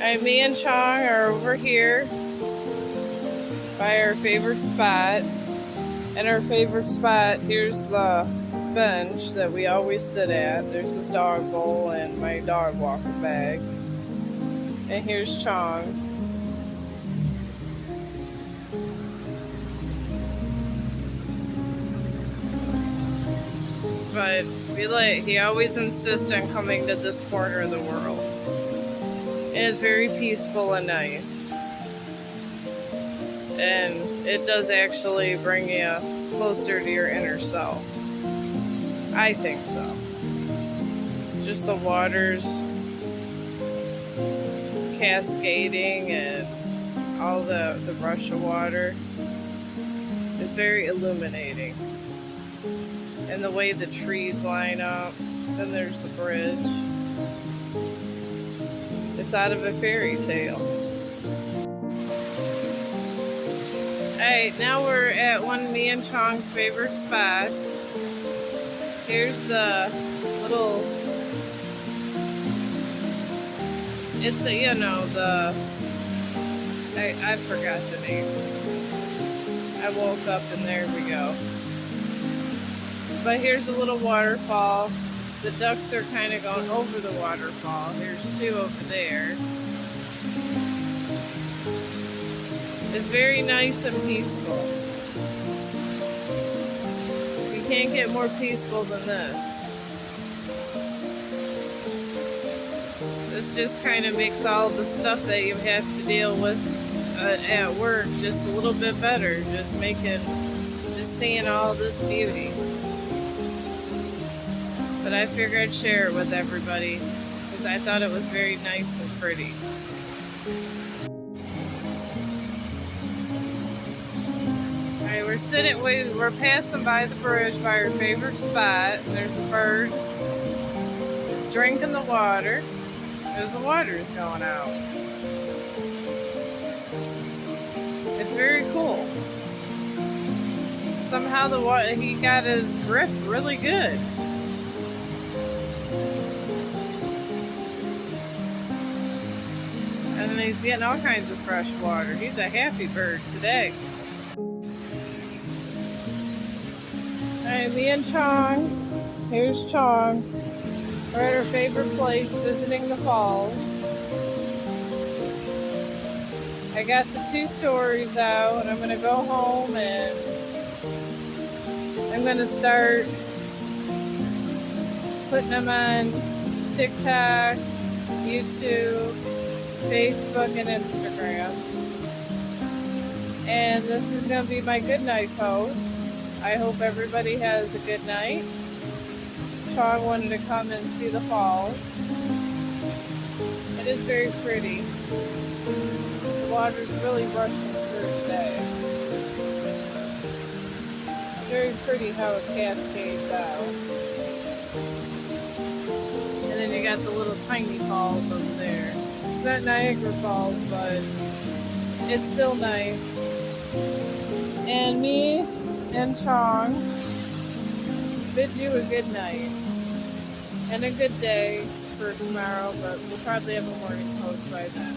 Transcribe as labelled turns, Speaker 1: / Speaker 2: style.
Speaker 1: Alright, me and Chong are over here by our favorite spot. And our favorite spot, here's the bench that we always sit at. There's this dog bowl and my dog walker bag. And here's Chong. But he always insists on coming to this corner of the world. And it's very peaceful and nice. And it does actually bring you closer to your inner self. I think so. Just the waters cascading and all the rush of water is very illuminating. And the way the trees line up. Then there's the bridge. It's out of a fairy tale. Alright, now we're at one of me and Chong's favorite spots. Here's the little, it's a, you know, I forgot the name. I woke up and there we go. But here's a little waterfall. The ducks are kind of going over the waterfall. There's two over there. It's very nice and peaceful. You can't get more peaceful than this. This just kind of makes all the stuff that you have to deal with at work just a little bit better. Just seeing all this beauty. But I figured I'd share it with everybody because I thought it was very nice and pretty. Alright, we're passing by the bridge by our favorite spot. And there's a bird drinking the water as the water is going out. It's very cool. Somehow he got his grip really good. And then he's getting all kinds of fresh water. He's a happy bird today. Alright, me and Chong. Here's Chong. We're at our favorite place, visiting the falls. I got the 2 stories out. I'm going to go home and I'm going to start putting them on TikTok, YouTube, Facebook, and Instagram. And this is going to be my good night post. I hope everybody has a good night. Chong wanted to come and see the falls. It is very pretty. The water's really rushing through today. Very pretty how it cascades out. And then you got the little tiny falls up there. It's not Niagara Falls, but it's still nice. And me and Chong bid you a good night and a good day for tomorrow, but we'll probably have a morning post by then.